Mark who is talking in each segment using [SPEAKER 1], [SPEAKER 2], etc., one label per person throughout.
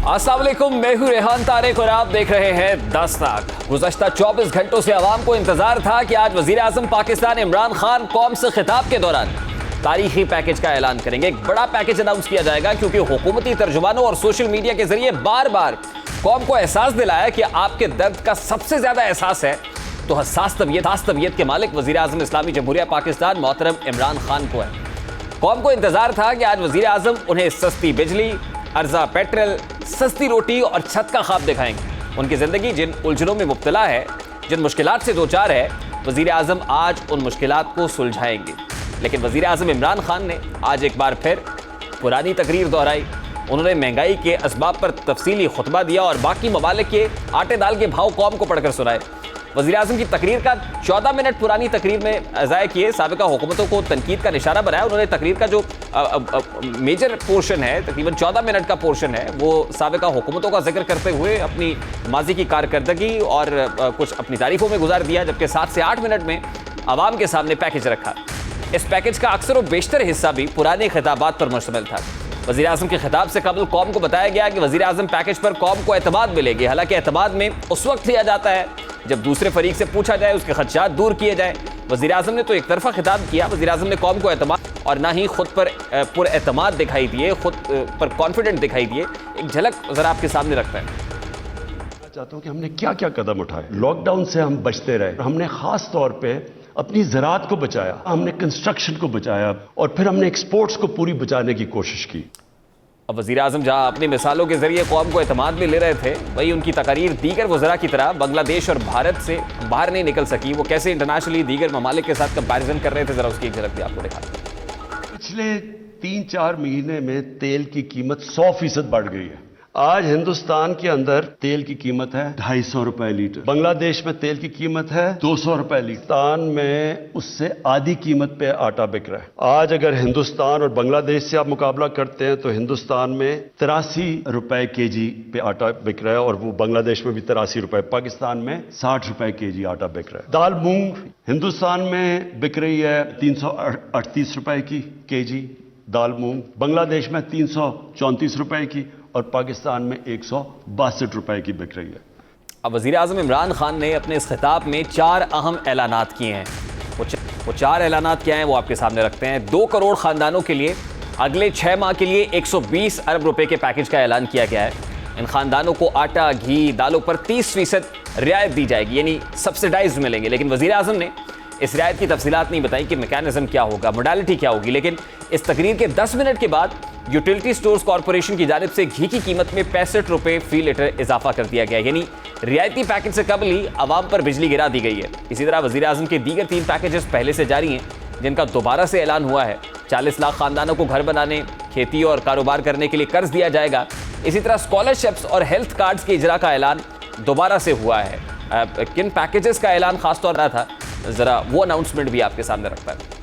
[SPEAKER 1] अस्सलाम वालेकुम, मैं हूं रेहान तारिक और आप देख रहे हैं दस्तक। गुज़श्ता 24 घंटों से आवाम को इंतजार था कि आज वज़ीर आज़म पाकिस्तान इमरान खान कौम से खिताब के दौरान तारीखी पैकेज का ऐलान करेंगे। एक बड़ा पैकेज अनाउंस किया जाएगा क्योंकि हुकूमती तर्जुमानों और सोशल मीडिया के जरिए बार बार कौम को एहसास दिलाया कि आपके दर्द का सबसे ज्यादा एहसास है तो हसास तबीयत के मालिक वज़ीर आज़म इस्लामी जमहूरिया पाकिस्तान मोहतरम इमरान खान को है। कौम को इंतजार था कि आज वज़ीर आज़म उन्हें सस्ती बिजली, अर्जा पेट्रोल, सस्ती रोटी और छत का ख्वाब दिखाएंगे। उनकी ज़िंदगी जिन उलझनों में मुब्तला है, जिन मुश्किलात से दो चार है, वज़ीर आज़म आज उन मुश्किलात को सुलझाएंगे। लेकिन वज़ीर आज़म इमरान खान ने आज एक बार फिर पुरानी तकरीर दोहराई। उन्होंने महंगाई के असबाब पर तफसीली खुतबा दिया और बाकी ममालिक के आटे दाल के भाव कौम को पढ़कर सुनाए। वज़ीर आज़म की तकरीर का 14 मिनट पुरानी तकरीर में ज़ाया किए साबिका हुकूमतों को तनकीद का निशाना बनाया। उन्होंने तकरीर का जो मेजर पोर्शन है, तकरीबन 14 मिनट का पोर्शन है, वो साबिका हुकूमतों का जिक्र करते हुए अपनी माजी की कारकर्दगी और कुछ अपनी तारीफों में गुजार दिया, जबकि 7 से 8 मिनट में आवाम के सामने पैकेज रखा। इस पैकेज का अक्सर व बेशतर हिस्सा भी पुराने खिताबात पर मुश्तमिल था। वज़ीर आज़म के खिताब से कबल कौम को बताया गया कि वज़ीर आज़म पैकेज पर कौम को एतमाद मिलेगी। हालांकि एतमाद में उस वक्त लिया जाता है जब दूसरे फरीक से पूछा जाए, उसके खदशात दूर किए जाए। वज़ीर आज़म ने तो एक तरफा खिताब किया। वज़ीर आज़म ने कौम को एतमाद और ना ही खुद पर पुरएतमाद दिखाई दिए, खुद पर कॉन्फिडेंट दिखाई दिए। एक झलक ज़रा आपके सामने रखता है।
[SPEAKER 2] चाहता हूँ कि हमने क्या क्या कदम उठाए। लॉकडाउन से हम बचते रहे, हमने खास तौर पे अपनी ज़राअत को बचाया, हमने कंस्ट्रक्शन को बचाया और फिर हमने एक्सपोर्ट्स को पूरी बचाने की कोशिश की।
[SPEAKER 1] अब वज़ीर आज़म जहाँ अपनी मिसालों के जरिए कौम को एतमाद में ले रहे थे, वही उनकी तकारीर दीगर वज़रा की तरह बांग्लादेश और भारत से बाहर नहीं निकल सकी। वो कैसे इंटरनेशनली दीगर ममालिक के साथ कंपैरिजन कर रहे थे, ज़रा उसकी एक झलक भी आपको दिखाते हैं।
[SPEAKER 2] पिछले 3-4 महीने में तेल की कीमत 100% बढ़ गई है। आज हिंदुस्तान के अंदर तेल की कीमत है 250 रुपए लीटर, बांग्लादेश में तेल की कीमत है 200 रुपए लीटर, हिंदुस्तान में उससे आधी कीमत पे आटा बिक रहा है। आज अगर हिंदुस्तान और बांग्लादेश से आप मुकाबला करते हैं तो हिंदुस्तान में 83 रुपए केजी पे आटा बिक रहा है और वो बांग्लादेश में भी 83 रुपए, पाकिस्तान में 60 रुपए केजी आटा बिक रहा है। दाल मूंग हिंदुस्तान में बिक रही है 338 रुपए की केजी दाल मूंग, बांग्लादेश में 334 रुपए की और पाकिस्तान में 162 रुपए की बिक रही है।
[SPEAKER 1] अब वज़ीर आज़म इमरान खान ने अपने इस खिताब में 4 अहम ऐलानात किए हैं। वो 4 ऐलानात क्या हैं वो आपके सामने रखते हैं। 2 करोड़ ख़ानदानों के लिए अगले 6 माह के लिए 120 अरब रुपए के पैकेज का ऐलान किया गया है। इन ख़ानदानों को आटा, घी, दालों पर 30% रियायत दी जाएगी, यानी सब्सिडाइज मिलेंगे। लेकिन वज़ीर आज़म ने इस रियायत की तफसीलात नहीं बताई कि मैकेनिज्म क्या होगा, मोडालिटी क्या होगी। लेकिन इस तकरीर के 10 मिनट के बाद यूटिलिटी स्टोर्स कॉरपोरेशन की जानिब से घी की कीमत में 65 रुपए फी लीटर इजाफा कर दिया गया, यानी रियायती पैकेज से कबल ही आवाम पर बिजली गिरा दी गई है। इसी तरह वज़ीर आज़म के दीगर 3 पैकेजेस पहले से जारी हैं, जिनका दोबारा से ऐलान हुआ है। 40 लाख खानदानों को घर बनाने, खेती और कारोबार करने के लिए कर्ज दिया जाएगा। इसी तरह स्कॉलरशिप्स और हेल्थ कार्ड्स के इजरा का ऐलान दोबारा से हुआ है। किन पैकेजेस का ऐलान खासतौर पर था, जरा वो अनाउंसमेंट भी आपके सामने रखता है।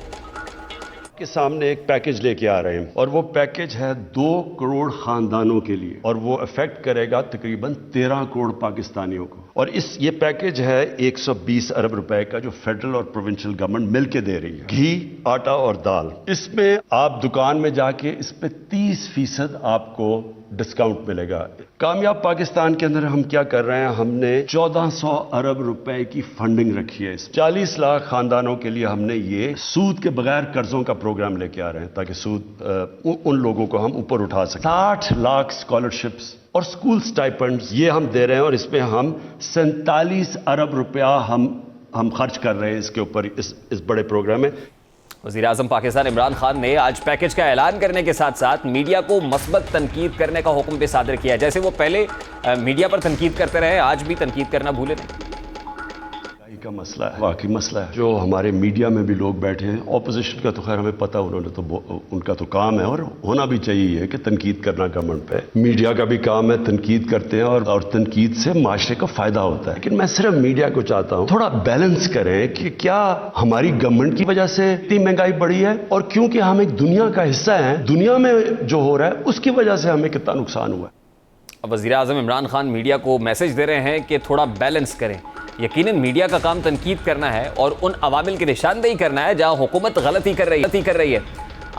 [SPEAKER 2] के सामने एक पैकेज लेके आ रहे हैं और वो पैकेज है 2 करोड़ खानदानों के लिए और वो अफेक्ट करेगा तकरीबन 13 करोड़ पाकिस्तानियों को। और ये पैकेज है 120 अरब रुपए का जो फेडरल और प्रोविंशियल गवर्नमेंट मिलके दे रही है। घी, आटा और दाल, इसमें आप दुकान में जाके इस पे 30% आपको डिस्काउंट मिलेगा। कामयाब पाकिस्तान के अंदर हम क्या कर रहे हैं, हमने 1400 अरब रुपए की फंडिंग रखी है। 40 लाख खानदानों के लिए हमने ये सूद के बगैर कर्जों का प्रोग्राम लेके आ रहे हैं ताकि सूद उन लोगों को हम ऊपर उठा सकें। 60 लाख स्कॉलरशिप्स और स्कूल स्टाइपेंड्स ये हम दे रहे हैं और इसमें हम 47 अरब रुपया हम खर्च कर रहे हैं इसके ऊपर, इस बड़े प्रोग्राम में।
[SPEAKER 1] वज़ीर आज़म पाकिस्तान इमरान खान ने आज पैकेज का ऐलान करने के साथ साथ मीडिया को मस्बत तनकीद करने का हुक्म भी सादर किया। जैसे वो पहले मीडिया पर तनकीद करते रहे, आज भी तनकीद करना भूले नहीं।
[SPEAKER 2] का मसला है, वाकई मसला है। जो हमारे मीडिया में भी लोग बैठे हैं, ऑपोजिशन का तो खैर हमें पता, उनका तो काम है और होना भी चाहिए कि तनकीद करना गवर्नमेंट पे। मीडिया का भी काम है, तनकीद करते हैं और तनकीद से माशरे को फायदा होता है। लेकिन मैं सिर्फ मीडिया को चाहता हूँ थोड़ा बैलेंस करें कि क्या हमारी गवर्नमेंट की वजह से इतनी महंगाई बढ़ी है और क्योंकि हम एक दुनिया का हिस्सा है, दुनिया में जो हो रहा है उसकी वजह से हमें कितना नुकसान हुआ है।
[SPEAKER 1] अब वज़ीर आज़म इमरान खान मीडिया को मैसेज दे रहे हैं कि थोड़ा बैलेंस करें। यकीनन मीडिया का काम तनकीद करना है और उन अवामिल की निशानदेही करना है जहां हुकूमत गलती कर रही है।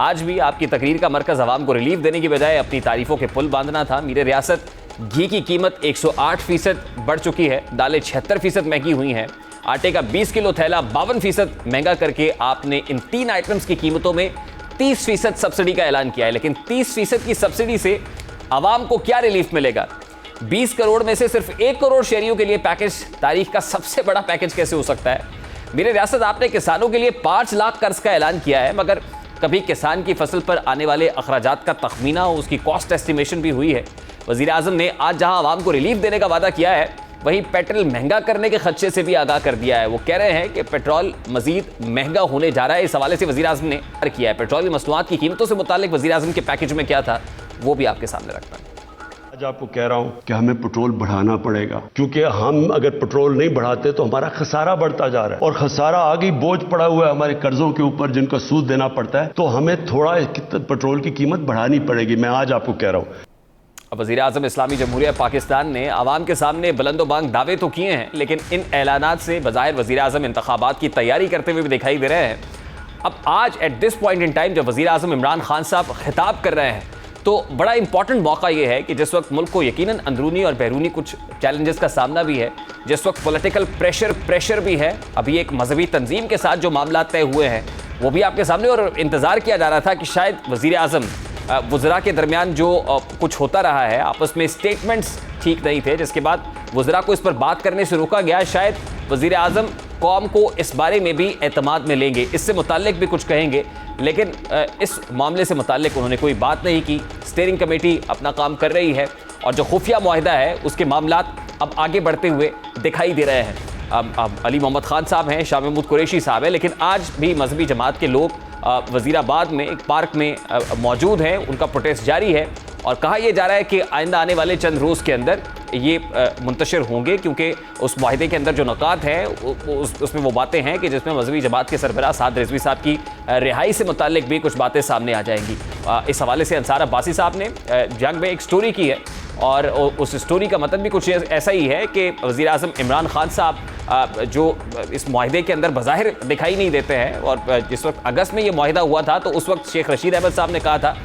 [SPEAKER 1] आज भी आपकी तकरीर का मरकज़ अवाम को रिलीफ देने की बजाय अपनी तारीफों के पुल बांधना था। मीर रियासत घी की कीमत 108% बढ़ चुकी है, दालें 76% महंगी हुई हैं, आटे का 20 किलो थैला 52% महंगा करके आपने इन 3 आइटम्स की कीमतों में 30% सब्सिडी का ऐलान किया है। लेकिन 30% की सब्सिडी से आवाम को क्या रिलीफ मिलेगा? 20 करोड़ में से सिर्फ 1 करोड़ शहरियों के लिए पैकेज तारीख का सबसे बड़ा पैकेज कैसे हो सकता है? मेरे रियासत आपने किसानों के लिए 5 लाख कर्ज का ऐलान किया है, मगर कभी किसान की फसल पर आने वाले अखराजात का तखमीना, उसकी कॉस्ट एस्टिमेशन भी हुई है? वज़ीर आज़म ने आज जहां आवाम को रिलीफ देने का वादा किया है, वहीं पेट्रोल महंगा करने के खदशे से भी आगाह कर दिया है। वो कह रहे हैं कि पेट्रोल मजीद महंगा होने जा रहा है। इस हवाले से वज़ीर आज़म ने किया है। पेट्रोल की मसनूआत की कीमतों से मुतालिक वज़ीर आज़म के पैकेज में क्या था, वो भी आपके सामने रखता है।
[SPEAKER 2] आज आपको कह रहा हूं कि हमें पेट्रोल बढ़ाना पड़ेगा, क्योंकि हम अगर पेट्रोल नहीं बढ़ाते तो हमारा खसारा बढ़ता जा रहा है, और खसारा आगे बोझ पड़ा हुआ है हमारे कर्जों के ऊपर जिनका सूद देना पड़ता है। तो हमें थोड़ा पेट्रोल की कीमत बढ़ानी पड़ेगी। मैं आज आपको कह रहा हूं।
[SPEAKER 1] वज़ीर आज़म इस्लामी जमहूरिया पाकिस्तान ने आवाम के सामने बुलंदोबांग दावे तो किए हैं, लेकिन इन ऐलानात से बज़ाहिर वज़ीर आज़म इंतखाबात की तैयारी करते हुए भी दिखाई दे रहे हैं। अब आज at this point in time जब वज़ीर आज़म इमरान खान साहब खिताब कर रहे हैं, तो बड़ा इंपॉर्टेंट मौका ये है कि जिस वक्त मुल्क को यकीनन अंदरूनी और बैरूनी कुछ चैलेंजेस का सामना भी है, जिस वक्त पॉलिटिकल प्रेशर भी है, अभी एक मजहबी तंजीम के साथ जो मामला तय हुए हैं वो भी आपके सामने, और इंतज़ार किया जा रहा था कि शायद वज़ीर आज़म वज़रा के दरमियान जो कुछ होता रहा है, आपस में स्टेटमेंट्स ठीक नहीं थे, जिसके बाद वज़रा को इस पर बात करने से रोका गया। शायद वज़ीर आज़म कौम को इस बारे में भी एतमाद में लेंगे, इससे मुताल्लिक भी कुछ कहेंगे, लेकिन इस मामले से मुताल्लिक उन्होंने कोई बात नहीं की। स्टीयरिंग कमेटी अपना काम कर रही है और जो खुफिया मुआहिदा है उसके मामलात अब आगे बढ़ते हुए दिखाई दे रहे हैं। अब अली मोहम्मद खान साहब हैं, शाह महमूद कुरैशी साहब हैं, लेकिन आज भी मजहबी जमात के लोग वज़ीराबाद में एक पार्क में मौजूद हैं, उनका प्रोटेस्ट जारी है, और कहा यह जा रहा है कि आइंदा आने वाले चंद रोज़ के अंदर ये मुंतशिर होंगे, क्योंकि उस माहिदे के अंदर जो नुकात हैं उसमें वो बातें हैं कि जिसमें मजहबी जमात के सरबराह साद रिजवी साहब की रिहाई से मुताल्लिक भी कुछ बातें सामने आ जाएंगी। इस हवाले से अंसार अब्बासी साहब ने जंग में एक स्टोरी की है, और उस स्टोरी का मतलब भी कुछ ऐसा ही है कि वज़ीर आज़म इमरान खान साहब जो इस माहिदे के अंदर बज़ाहिर दिखाई नहीं देते हैं, और जिस वक्त अगस्त में ये माहिदा हुआ था तो उस वक्त शेख रशीद अहमद साहब ने कहा था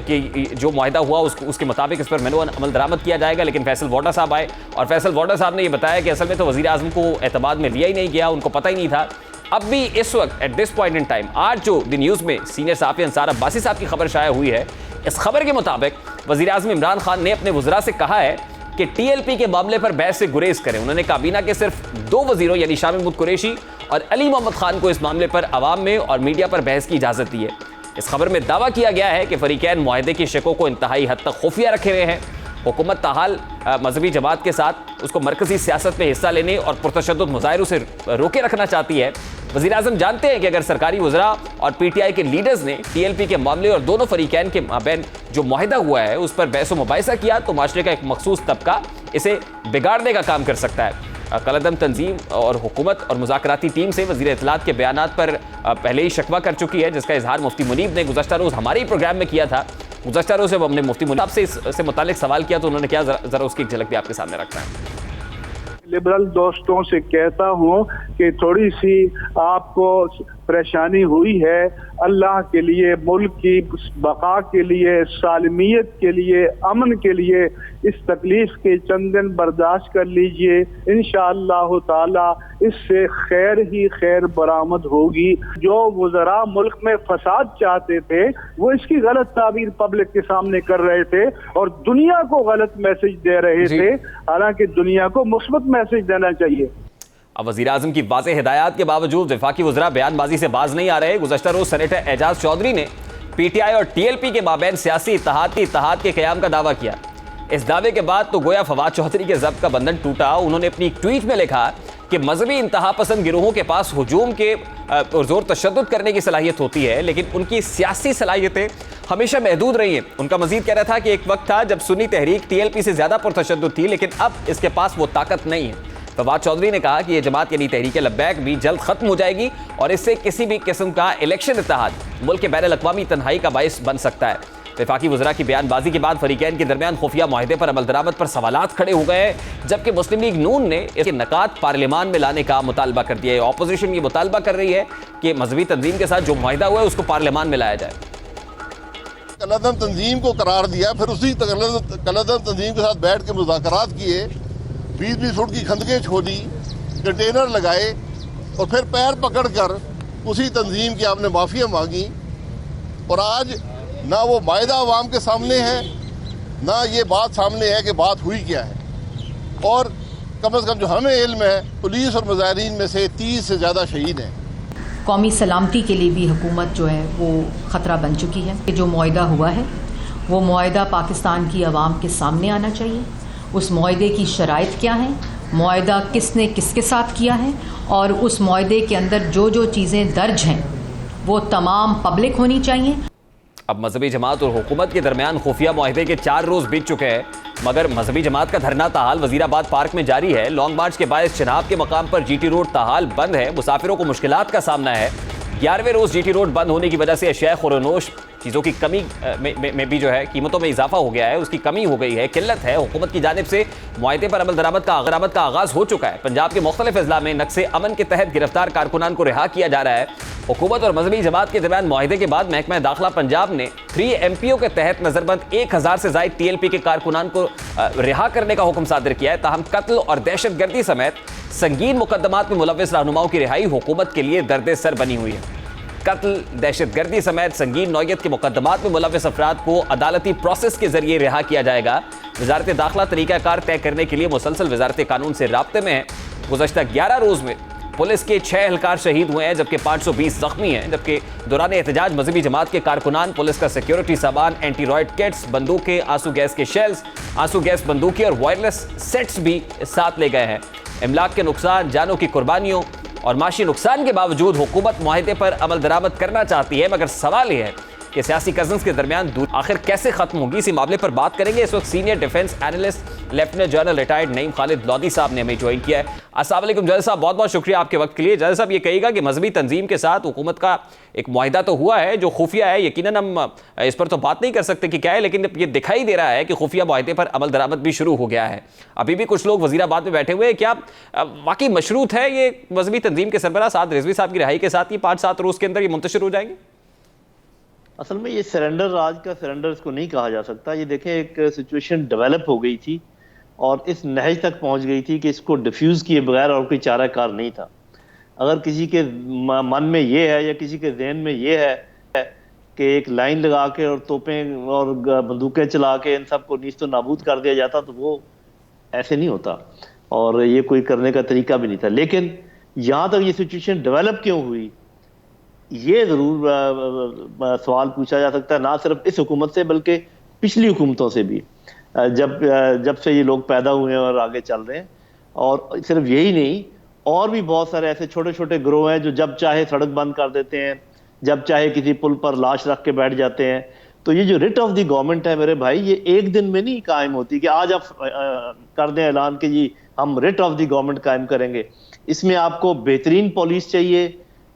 [SPEAKER 1] कि जो माहिदा हुआ उसके मुताबिक इस पर मैनुअल अमल दरामद किया जाएगा, लेकिन फैसल वोडा साहब आए और फैसल वोडा साहब ने ये बताया कि असल में तो वज़ीर आज़म को एतमाद में लिया ही नहीं गया, उनको पता ही नहीं था। अब भी इस वक्त at this point in time आज जो द न्यूज़ में सीनियर सहाफ़ी अंसार अब्बासी साहब की खबर शाया हुई है, इस खबर के मुताबिक वज़ीर आज़म इमरान खान ने अपने वज़रा से कहा है कि TLP के मामले पर बहस से गुरेज करें। उन्होंने काबीना के सिर्फ 2 वज़ीरों यानी शाह महमूद कुरैशी और अली मोहम्मद खान को इस मामले पर अवाम में और मीडिया पर बहस की इजाज़त दी है। इस खबर में दावा किया गया है कि फ़रीक़ैन मुआहिदे की शकों को इंतहाई हद तक खुफिया रखे हुए हैं। हुकूमत ताहाल मजहबी जमात के साथ उसको मरकज़ी सियासत में हिस्सा लेने और पुरतशद्दुद मुज़ाहिरों से रोके रखना चाहती है। वज़ीर आज़म जानते हैं कि अगर सरकारी वज़रा और PTI के लीडर्स ने TLP के मामले और दोनों फ़रीक़ैन के माबैन जो मुआहिदा हुआ है उस पर बहस व मुबाहिसा किया तो माशरे का एक मखसूस तबका इसे बिगाड़ने का काम कर सकता है। कलअदम तंजीम और हुकूमत और मुज़ाकराती टीम से वज़ीर इत्तलात के बयानात पर पहले ही शकवा कर चुकी है, जिसका इजहार मुफ्ती मुनीब ने गुज़श्ता रोज़ हमारे ही प्रोग्राम में किया था। गुज़श्ता रोज़ जब हमने मुफ्ती मुनीब से इससे मुतालिक सवाल किया तो उन्होंने क्या, ज़रा उसकी एक झलक भी आपके सामने रखना है।
[SPEAKER 3] लिबरल दोस्तों से कहता हूं कि थोड़ी सी आपको परेशानी हुई है, अल्लाह के लिए, मुल्क की बका के लिए, सालमियत के लिए, अमन के लिए इस तकलीफ के चंद दिन बर्दाश्त कर लीजिए। इंशाअल्लाह ताला इससे खैर ही खैर बरामद होगी। जो वज़रा मुल्क में फसाद चाहते थे वो इसकी गलत ताबीर पब्लिक के सामने कर रहे थे और दुनिया को गलत मैसेज दे रहे थे, हालांकि दुनिया को मुस्बत मैसेज देना चाहिए।
[SPEAKER 1] अब वज़ीर आज़म की वाज़ेह हिदायत के बावजूद वफाकी वज़रा बयानबाजी से बाज नहीं आ रहे। गुज़श्ता रोज़ सेनेटर एजाज चौधरी ने PTI और TLP के माबैन सियासी इत्तेहाद के क़याम का दावा किया। इस दावे के बाद तो गोया फवाद चौधरी के ज़ब्त का बंधन टूटा। उन्होंने अपनी एक ट्वीट में लिखा कि मजहबी इंतहा पसंद गिरोहों के पास हुजूम के जोर तशद्दुद करने की सलाहियत होती है, लेकिन उनकी सियासी सलाहियतें हमेशा महदूद रही हैं। उनका मजीद कहना था कि एक वक्त था जब सुन्नी तहरीक TLP से ज़्यादा पुरतशद्दुद थी, लेकिन अब इसके पास वो ताकत नहीं है। फवाद चौधरी ने कहा कि यह जमात यानी तहरीक लब्बैक भी जल्द खत्म हो जाएगी और इससे किसी भी किस्म का इलेक्शन इत्तेहाद मुल्क के बैनुल-अक़वामी तन्हाई का बाइस बन सकता है। वफाकी वज़रा की बयानबाजी के बाद फरीक़ैन के दरमियान खुफिया मुआहिदे पर अमल दरामद पर सवालात खड़े हो गए, जबकि मुस्लिम लीग नून ने इसके नकात पार्लियामान में लाने का मुतालबा कर दिया है। ऑपोजिशन ये मुतालबा कर रही है कि मजहबी तंजीम के साथ जो मुआहिदा हुआ है उसको पार्लियामान में लाया जाए।
[SPEAKER 4] कलअदम तंजीम को करार दिया, फिर उसी कलअदम तंजीम के साथ बैठ के मुज़ाकरात किए, 20-20 फुट की खंदकें छोड़ी, कंटेनर लगाए और फिर पैर पकड़कर उसी तंजीम की आपने माफिया मांगी। और आज ना वो मायदा अवाम के सामने है, ना ये बात सामने है कि बात हुई क्या है। और कम से कम जो हमें इल्म है, पुलिस और मुजाहिरीन में से 30 से ज़्यादा शहीद हैं।
[SPEAKER 5] कौमी सलामती के लिए भी हुकूमत जो है वो ख़तरा बन चुकी है। कि जो मुआहदा हुआ है वो मुआहदा पाकिस्तान की आवाम के सामने आना चाहिए। उस मुआहदे की शराइत क्या है, मुआहदा किसने किसके साथ किया है, और उस मुआहदे के अंदर जो जो चीज़ें दर्ज हैं वो तमाम पब्लिक होनी चाहिए।
[SPEAKER 1] अब मजहबी जमात और हुकूमत के दरमियान खुफिया मुआहदे के 4 रोज बीत चुके हैं, मगर मजहबी जमात का धरना ताहाल वजीराबाद पार्क में जारी है। लॉन्ग मार्च के बायस चिनाब के मकाम पर जीटी रोड ताहाल बंद है। मुसाफिरों को मुश्किलात का सामना है। 11वें रोज जीटी रोड बंद होने की वजह से अशिया खुरनोश चीज़ों की कमी में भी जो है कीमतों में इजाफा हो गया है, उसकी कमी हो गई है, किल्लत है। हुकूमत की जानिब से मुआहदे पर अमल दरामद का आगाज हो चुका है। पंजाब के मुख्तलिफ अजला में नक्शे अमन के तहत गिरफ्तार कारकुनान को रिहा किया जा रहा है। हुकूमत और मजहबी जमात के दरमियान मुआहदे के बाद महकमा दाखिला पंजाब ने 3MPO के तहत नजरबंद 1000 से ज्यादा TLP के कारकुनान को रिहा करने का हुक्म सादिर किया है। ताहम कत्ल और दहशतगर्दी समेत संगीन मुकदमात में मुलव्विस रहनुमाओं की रिहाई हुकूमत के लिए दर्द सर बनी हुई है। कत्ल, दहशतगर्दी समेत संगीन नौयत के मुकदमात में मुलव्विस अफराद को अदालती प्रोसेस के जरिए रिहा किया जाएगा। वजारत दाखिला तरीकाकार तय करने के लिए मुसलसल वजारत कानून से राब्ते में है। गुज़श्ता 11 रोज में पुलिस के 6 एहलकार शहीद हुए हैं, जबकि 520 जख्मी हैं। जबकि दौरान एहतजाज मजहबी जमात के कारकुनान पुलिस का सिक्योरिटी सामान, एंटी रॉयड किट्स, बंदूकें, आंसू गैस के शेल्स, आंसू गैस बंदूकें और वायरलेस सेट्स भी साथ ले गए हैं। इमलाक के नुकसान, जानों की कुर्बानियों और माशी नुकसान के बावजूद हुकूमत मुआहदे पर अमल दरामद करना चाहती है, मगर सवाल यह है कि सियासी कजन्स के दरमियान दूर आखिर कैसे खत्म होगी। इसी मामले पर बात करेंगे। इस वक्त senior defence analyst lieutenant general retired Naeem Khalid Laudi sahab ने हमें ज्वाइन किया है। अस्सलाम वालेकुम जनरल साहब, बहुत बहुत शुक्रिया आपके वक्त के लिए। जनरल साहब, ये कहिएगा कि मजहबी तंजीम के साथ हुकूमत का एक मुआहदा तो हुआ है जो खुफिया है, यकीनन हम इस पर तो बात नहीं कर सकते कि क्या है, लेकिन ये दिखाई दे रहा है कि खुफिया मुआहदे पर अमल दरामद भी शुरू हो गया है। अभी भी कुछ लोग वजीराबाद में बैठे हुए हैं। क्या वाकई मशरूत है ये मजहबी तंजीम के सरबराह साद रिजवी साहब की रिहाई के साथ ये 5-7 रोज के अंदर ये मुंतशिर हो जाएंगे?
[SPEAKER 6] असल में ये सरेंडर, आज का सरेंडर इसको नहीं कहा जा सकता। ये देखें, एक सिचुएशन डेवलप हो गई थी और इस नहज तक पहुंच गई थी कि इसको डिफ्यूज़ किए बगैर और कोई चारा कार नहीं था। अगर किसी के मन में ये है या किसी के जहन में ये है कि एक लाइन लगा के और तोपें और बंदूकें चला के इन सबको नीस्त नाबूद कर दिया जाता, तो वो ऐसे नहीं होता और ये कोई करने का तरीका भी नहीं था। लेकिन यहाँ तक ये सिचुएशन डेवलप क्यों हुई, ये जरूर सवाल पूछा जा सकता है, ना सिर्फ इस हुकूमत से बल्कि पिछली हुकूमतों से भी, जब से ये लोग पैदा हुए हैं और आगे चल रहे हैं। और सिर्फ यही नहीं, और भी बहुत सारे ऐसे छोटे छोटे ग्रोह हैं जो जब चाहे सड़क बंद कर देते हैं, जब चाहे किसी पुल पर लाश रख के बैठ जाते हैं। तो ये जो रिट ऑफ द गवर्नमेंट है मेरे भाई, ये एक दिन में नहीं कायम होती कि आज आप कर दें ऐलान कि जी हम रिट ऑफ द गवर्नमेंट कायम करेंगे। इसमें आपको बेहतरीन पुलिस चाहिए,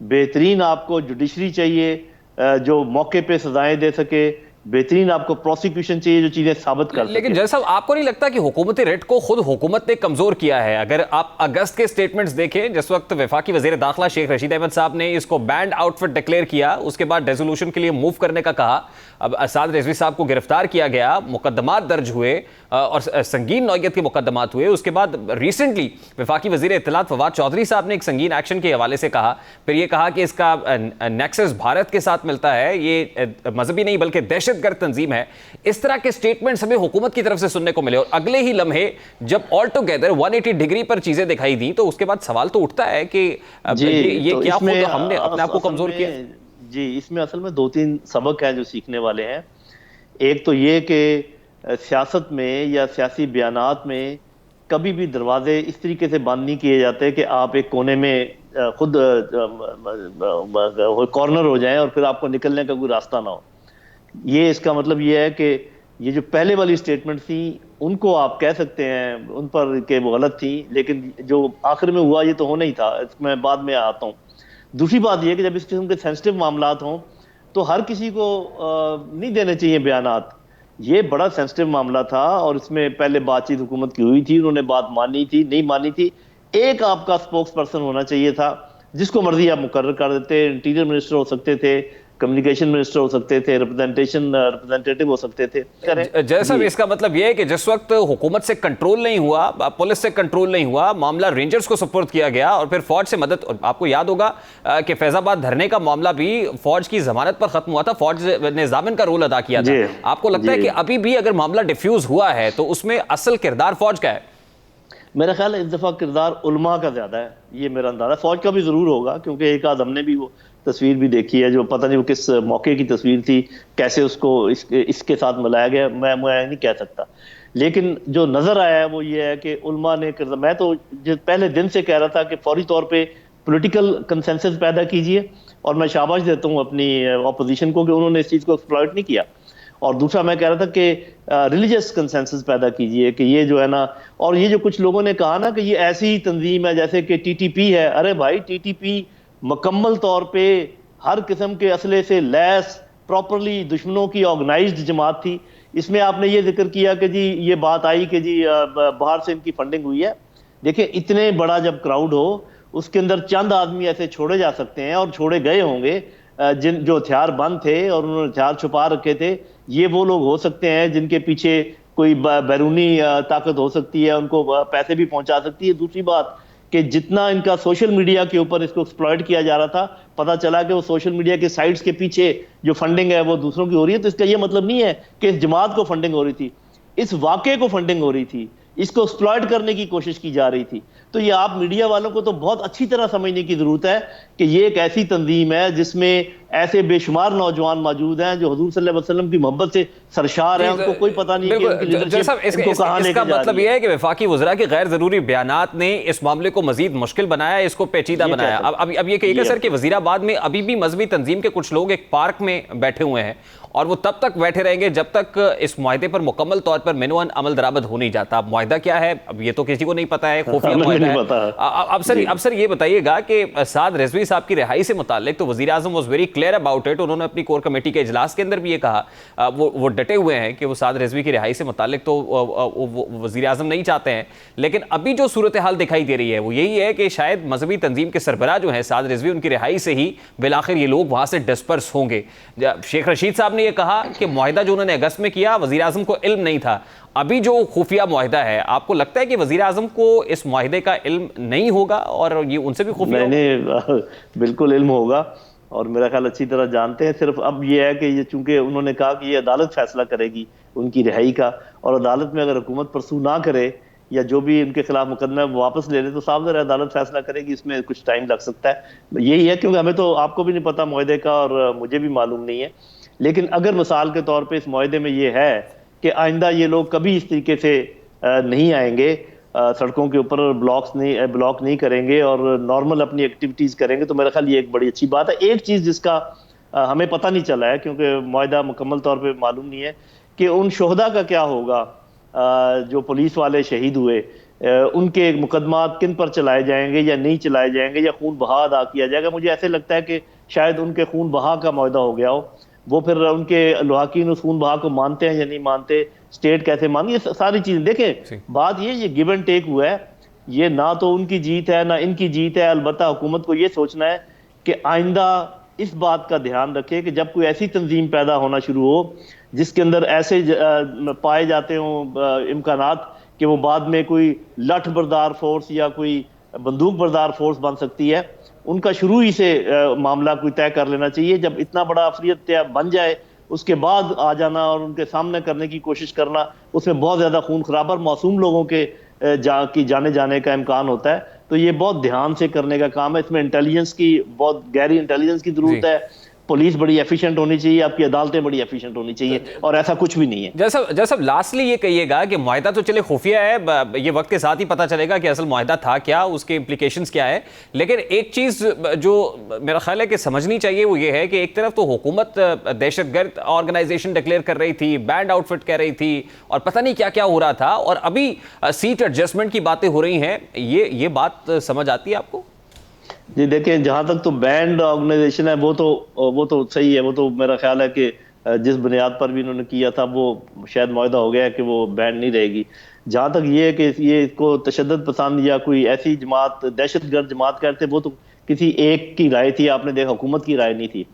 [SPEAKER 6] बेहतरीन आपको जुडिशरी चाहिए जो मौके पे सजाएं दे सके, बेहतरीन आपको प्रोसिक्यूशन चाहिए जो चीजें साबित कर सके।
[SPEAKER 1] लेकिन जज साहब, आपको नहीं लगता कि हुकूमती रेट को खुद हुकूमत ने कमजोर किया है? अगर आप अगस्त के स्टेटमेंट्स देखें, जिस वक्त वफाकी वजीर दाखिला शेख रशीद अहमद साहब ने इसको बैंड आउटफिट डिक्लेयर किया, उसके बाद रेजोल्यूशन के लिए मूव करने का कहा, अब असाद रिजवी साहब को गिरफ्तार किया गया, मुकदमात दर्ज हुए और संगीन नौयत के मुकदमात हुए। उसके बाद रिसेंटली वफाकी वजीर इत्तलात फवाद चौधरी साहब ने एक संगीन एक्शन के हवाले से कहा, फिर ये कहा कि इसका नेक्सस भारत के साथ मिलता है, ये मजहबी नहीं बल्कि दहशतगर्द तंजीम है। इस तरह के स्टेटमेंट्स हमें हुकूमत की तरफ से सुनने को मिले और अगले ही लम्हे जब ऑल टुगेदर 180 डिग्री पर चीजें दिखाई दी, तो उसके बाद सवाल तो उठता है कि ये तो क्या खुद हमने अपने आप को कमजोर किया?
[SPEAKER 6] जी, इसमें असल में 2-3 सबक हैं जो सीखने वाले हैं। एक तो ये कि सियासत में या सियासी बयानात में कभी भी दरवाजे इस तरीके से बंद नहीं किए जाते कि आप एक कोने में खुद कॉर्नर हो जाएं और फिर आपको निकलने का कोई रास्ता ना हो। ये इसका मतलब ये है कि ये जो पहले वाली स्टेटमेंट थी उनको आप कह सकते हैं उन पर के वो गलत थी, लेकिन जो आखिर में हुआ ये तो होना ही था। मैं बाद में आता हूँ। दूसरी बात यह कि जब इस किस्म के सेंसिटिव मामलात हों तो हर किसी को नहीं देने चाहिए बयानात। ये बड़ा सेंसिटिव मामला था और इसमें पहले बातचीत हुकूमत की हुई थी, उन्होंने बात मानी थी, नहीं मानी थी। एक आपका स्पोक्स पर्सन होना चाहिए था, जिसको मर्जी आप मुकर्रर कर देते। इंटीरियर मिनिस्टर हो सकते थे, कम्युनिकेशन मिनिस्टर हो सकते थे, रिप्रेजेंटेटिव हो सकते थे।
[SPEAKER 1] जैसा इसका मतलब यह है कि जिस वक्त हुकूमत से कंट्रोल नहीं हुआ, पुलिस से कंट्रोल नहीं हुआ, मामला रेंजर्स को सुपुर्द किया गया और फिर फौज से मदद। आपको याद होगा कि फैजाबाद धरने का मामला भी फौज की जमानत पर खत्म हुआ था, फौज ने जामिन का रोल अदा किया था। आपको लगता है कि अभी भी अगर मामला डिफ्यूज हुआ है तो उसमें असल किरदार फौज का है?
[SPEAKER 6] मेरा ख्याल है इस दफा किरदार उलमा का ज्यादा है, ये मेरा अंदाजा। फौज का भी जरूर होगा, क्योंकि एक आध हमने भी वो तस्वीर भी देखी है, जो पता नहीं वो किस मौके की तस्वीर थी, कैसे उसको इसके साथ मिलाया गया, मैं नहीं कह सकता। लेकिन जो नजर आया है वो ये है कि उलमा ने किरदार, मैं तो पहले दिन से कह रहा था कि फौरी तौर पे पॉलिटिकल कंसेंसस पैदा कीजिए, और मैं शाबाश देता हूँ अपनी ऑपोजिशन को कि उन्होंने इस चीज को एक्सप्लॉइट नहीं किया। और दूसरा मैं कह रहा था कि रिलीजियस कंसेंसस पैदा कीजिए कि ये जो है ना, और ये जो कुछ लोगों ने कहा ना कि ये ऐसी तंजीम है जैसे कि टीटीपी है, अरे भाई टीटीपी मुकम्मल तौर पे हर किस्म के असले से लैस, प्रॉपरली दुश्मनों की ऑर्गेनाइज्ड जमात थी। इसमें आपने ये जिक्र किया कि जी ये बात आई कि जी बाहर से इनकी फंडिंग हुई है। देखिए इतने बड़ा जब क्राउड हो उसके अंदर चंद आदमी ऐसे छोड़े जा सकते हैं, और छोड़े गए होंगे जो हथियार बंद थे और उन्होंने हथियार छुपा रखे थे। ये वो लोग हो सकते हैं जिनके पीछे कोई बैरूनी ताकत हो सकती है, उनको पैसे भी पहुंचा सकती है। दूसरी बात कि जितना इनका सोशल मीडिया के ऊपर इसको एक्सप्लॉइट किया जा रहा था, पता चला कि वो सोशल मीडिया के साइट्स के पीछे जो फंडिंग है वो दूसरों की हो रही है। तो इसका ये मतलब नहीं है कि इस जमात को फंडिंग हो रही थी, इस वाकये को फंडिंग हो रही थी, इसको एक्सप्लॉइट करने की कोशिश की जा रही थी। तो ये आप मीडिया वालों को तो बहुत अच्छी तरह समझने की जरूरत है कि ये एक ऐसी तंजीम है जिसमें ऐसे बेशुमार नौजवान मौजूद हैं जो हुजूर सल्लल्लाहु अलैहि वसल्लम की मोहब्बत से सरशार हैं, उनको कोई पता नहीं है कि उनकी लीडरशिप इनको कहां लेके जा रही है।
[SPEAKER 1] मतलब ये है कि वफाकी वज़रा के गैर जरूरी बयानात ने इस मामले को मजीद मुश्किल बनाया, इसको पेचीदा बनाया। अब ये कहिएगा सर कि वजीराबाद में अभी भी मजहबी तंजीम के कुछ लोग एक पार्क में बैठे हुए हैं और वो तब तक बैठे रहेंगे जब तक इस मुआहदे पर मुकम्मल तौर पर मिनवन अमल दरामद हो नहीं जाता। अब मुआहदा क्या है अब ये तो किसी को नहीं पता है, खुफिया मुआहदा है। अब सर ये बताइएगा कि साद रिजवी साहब की रिहाई से मुताल्लिक तो वज़ीर आज़म was very clear about it. उन्होंने अपनी कोर कमेटी के इजलास के अंदर भी ये कहा, वो डटे हुए हैं कि वो साद रिजवी की रिहाई से मुताल्लिक तो वज़ीर आज़म नहीं चाहते हैं। लेकिन अभी जो सूरत हाल दिखाई दे रही है वो यही है कि शायद मजहबी तंजीम के सरबराह जो है साद रिजवी, उनकी रिहाई से ही बिलाखिर ये लोग वहां से डिस्पर्स होंगे। शेख रशीद साहब ने यह कहा कि मुआहदा जो उन्होंने अगस्त में किया वज़ीर आज़म को इल्म नहीं था। अभी जो खुफिया मुआहदा है, आपको लगता है कि वज़ीर आज़म को इस मुआहदे का इल्म नहीं होगा और ये उनसे भी खुफिया?
[SPEAKER 6] मैंने बिल्कुल इल्म होगा और मेरा ख्याल अच्छी तरह जानते हैं। सिर्फ अब ये है कि ये चूंकि उन्होंने कहा कि ये अदालत फैसला करेगी उनकी रिहाई का, और अदालत में अगर हुकूमत परसू ना करे या जो भी उनके खिलाफ मुकदमा वापस ले ले तो साफ ज़रा अदालत फैसला करेगी, इसमें कुछ टाइम लग सकता है। यही है, क्योंकि हमें तो, आपको भी नहीं पता मुआहदे का और मुझे भी मालूम नहीं है। लेकिन अगर मिसाल के तौर पे इस मुआहदे में ये है कि आइंदा ये लोग कभी इस तरीके से नहीं आएंगे, सड़कों के ऊपर ब्लॉक नहीं करेंगे और नॉर्मल अपनी एक्टिविटीज़ करेंगे, तो मेरा ख्याल ये एक बड़ी अच्छी बात है। एक चीज़ जिसका हमें पता नहीं चला है, क्योंकि मुआहदा मुकम्मल तौर पे मालूम नहीं है, कि उन शोहदा का क्या होगा जो पुलिस वाले शहीद हुए, उनके मुकदमात किन पर चलाए जाएंगे या नहीं चलाए जाएंगे, या खून बहा अदा किया जाएगा। मुझे ऐसे लगता है कि शायद उनके खून बहा का मुआहदा हो गया हो, वो फिर उनके लुहाकीन उस खून बहा को मानते हैं या नहीं मानते, स्टेट कैसे मानती, ये सारी चीजें देखें। बात ये गिव एंड टेक हुआ है, ये ना तो उनकी जीत है ना इनकी जीत है। अलबत्ता हुकूमत को ये सोचना है कि आइंदा इस बात का ध्यान रखे कि जब कोई ऐसी तंजीम पैदा होना शुरू हो जिसके अंदर ऐसे पाए जाते हों इम्कानात कि वो बाद में कोई लठ बरदार फोर्स या कोई बंदूक बरदार फोर्स बन सकती है, उनका शुरू ही से मामला कोई तय कर लेना चाहिए। जब इतना बड़ा अफरियत बन जाए उसके बाद आ जाना और उनके सामने करने की कोशिश करना, उसमें बहुत ज़्यादा खून खराबा और मासूम लोगों के जाने जाने का इम्कान होता है। तो ये बहुत ध्यान से करने का काम है, इसमें इंटेलिजेंस की, बहुत गहरी इंटेलिजेंस की जरूरत है। पुलिस बड़ी एफिशिएंट होनी चाहिए, आपकी अदालतें बड़ी एफिशिएंट होनी चाहिए, और ऐसा कुछ भी नहीं है।
[SPEAKER 1] जैसा लास्टली ये कहिएगा कि मुआहदा तो चले खुफिया है, ये वक्त के साथ ही पता चलेगा कि असल मुआहदा था क्या, उसके इम्प्लीकेशंस क्या है। लेकिन एक चीज़ जो मेरा ख्याल है कि समझनी चाहिए वो ये है कि एक तरफ तो हुकूमत दहशतगर्द ऑर्गेनाइजेशन डिक्लेयर कर रही थी, बैंड आउटफिट कह रही थी और पता नहीं क्या क्या हो रहा था, और अभी सीट एडजस्टमेंट की बातें हो रही हैं। ये बात समझ आती है आपको?
[SPEAKER 6] जी देखिए, जहाँ तक तो बैंड ऑर्गेनाइजेशन है वो तो सही है। वो तो मेरा ख्याल है कि जिस बुनियाद पर भी इन्होंने किया था वो शायद मुआहदा हो गया है कि वो बैंड नहीं रहेगी। जहाँ तक ये है कि ये इसको तशद्दुद पसंद या कोई ऐसी जमात, दहशतगर्द जमात कहते, वो तो किसी एक की राय थी, आपने देखा हुकूमत की राय नहीं थी।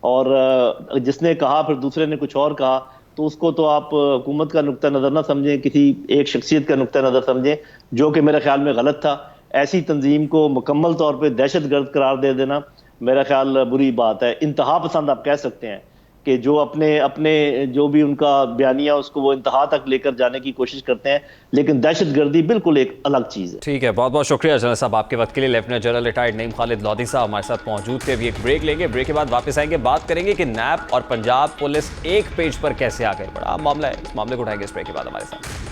[SPEAKER 6] और जिसने कहा फिर दूसरे ने कुछ और कहा, तो उसको तो आप हुकूमत का नुक्ता नज़र ना समझें, किसी एक शख्सियत का नुक्ता नज़र समझें, जो कि मेरे ख्याल में गलत था। ऐसी तंजीम को मुकम्मल तौर पे दहशतगर्द करार दे देना मेरा ख्याल बुरी बात है। इंतहा पसंद आप कह सकते हैं कि जो अपने जो भी उनका बयानिया उसको वो इंतहा तक लेकर जाने की कोशिश करते हैं, लेकिन दहशतगर्दी बिल्कुल एक अलग चीज़ है।
[SPEAKER 1] ठीक है, बहुत बहुत शुक्रिया जनरल साहब आपके वक्त के लिए। Lieutenant general retired Naeem Khalid Lodhi साहब हमारे साथ मौजूद थे। अभी एक ब्रेक लेंगे, ब्रेक के बाद वापस आएंगे, बात करेंगे कि नैब और पंजाब पुलिस एक पेज पर कैसे आ गए। बड़ा मामला है, इस मामले को उठाएंगे इस ब्रेक के बाद हमारे साथ।